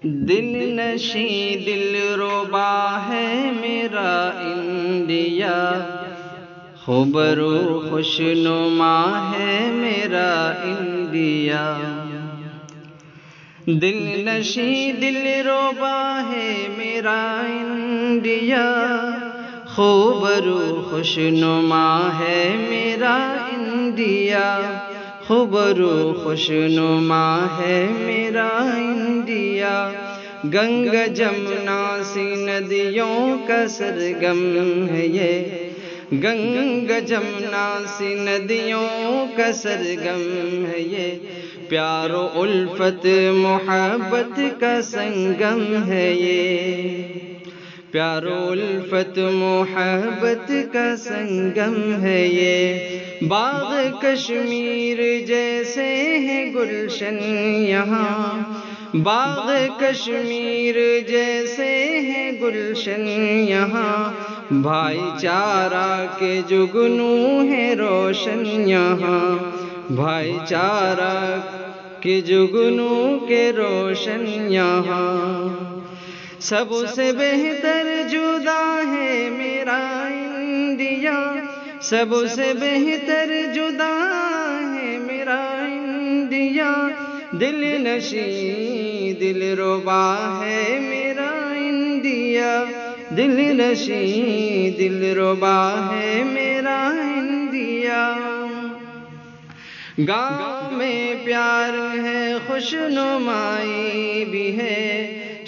دل نشیں دل ربا ہے میرا انڈیا، خوبرو خوش نما ہے میرا انڈیا۔ دل نشیں دل ربا ہے میرا انڈیا، خوبرو خوش نما ہے میرا انڈیا، خوبرو خوش نما ہے میرا انڈیا۔ گنگا جمنا سی ندیوں کا سرگم ہے یہ، گنگا جمنا سی ندیوں کا سرگم ہے یہ، پیار و الفت محبت کا سنگم ہے یہ، پیار و الفت محبت کا سنگم ہے یہ۔ باغ کشمیر جیسے ہیں گلشن یہاں، باغ کشمیر جیسے ہیں گلشن یہاں، بھائی چارہ کے جگنو ہیں روشن یہاں، بھائی چارہ کے جگنو کے روشن یہاں۔ سب سے بہتر جدا ہے میرا انڈیا، سب سے بہتر جدا ہے میرا انڈیا، دل نشیں دل ربا ہے میرا انڈیا، دل نشیں دل ربا ہے میرا انڈیا۔ گاؤں میں پیار ہے خوش نمائی بھی ہے،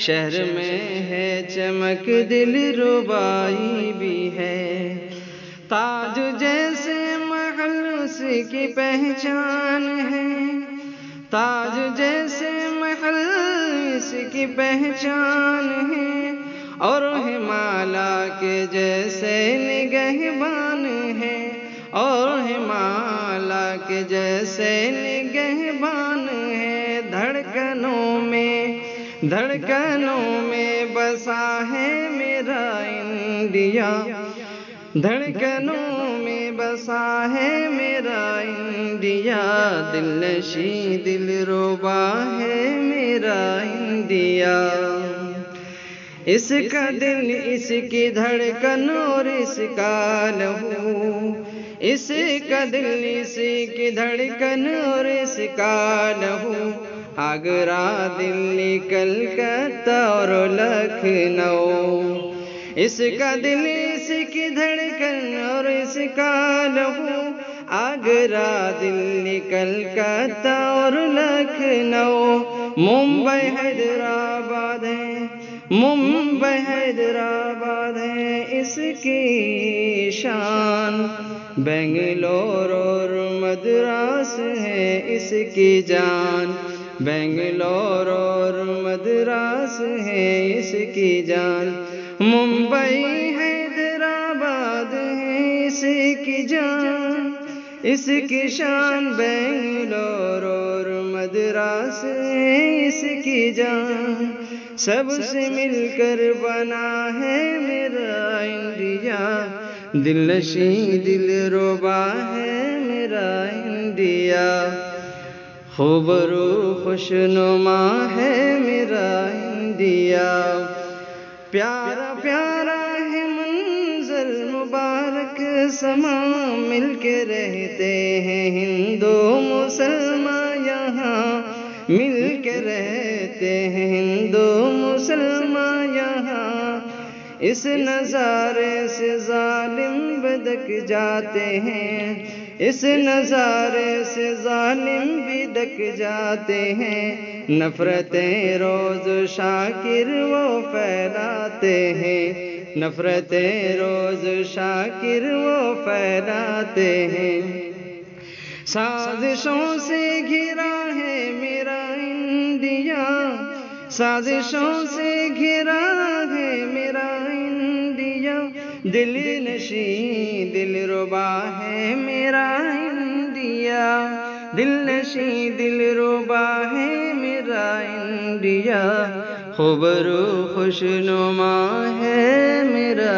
شہر میں ہے چمک دل ربائی بھی ہے، تاج جیسے محل اس کی پہچان ہے، تاج جیسے محل اس کی پہچان ہے، اور ہمالا کے جیسے نگہبان ہے، اور ہمالا کے جیسے نگہبان ہے۔ دھڑکنوں میں بسا ہے میرا انڈیا، دھڑکنوں میں بسا ہے میرا انڈیا، دل نشیں دل ربا ہے میرا انڈیا۔ اس کا دل اس کی دھڑکن اور اس کا لہو، اس کا دل اس کی دھڑکن اور اس کا لہو، آگرہ دلی کلکتہ اور لکھنؤ، اس کا دل اس کی دھڑکن اور اس کا لہو، آگرہ دلی کلکتہ اور لکھنؤ، ممبئی حیدرآباد ہے، ممبئی حیدرآباد ہے اس کی شان، بنگلور اور مدراس ہے اس کی جان، بنگلور اور مدراس ہے اس کی جان، ممبئی حیدرآباد ہے اس کی جان، اس کی شان، بنگلور اور مدراس ہے اس کی جان، سب سے مل کر بنا ہے میرا انڈیا، دل نشیں دل ربا ہے میرا انڈیا، خوبرو خوش نما ہے میرا انڈیا۔ پیارا پیارا ہے منظر مبارک سما، مل کے رہتے ہیں ہندو مسلمان یہاں، مل کے رہتے ہیں ہندو مسلمان یہاں، اس نظارے سے ظالم بدک جاتے ہیں، اس نظارے سے ظالم بھی دک جاتے ہیں، نفرتیں روز شاکر وہ پھیلاتے ہیں، نفرتیں روز شاکر وہ پھیلاتے ہیں، سازشوں سے گھرا ہے میرا انڈیا، سازشوں سے گھرا ہے میرا انڈیا، دل نشیں دل ربا ہے میرا انڈیا، دل نشیں دل ربا ہے میرا انڈیا، خوبرو خوش نما ہے میرا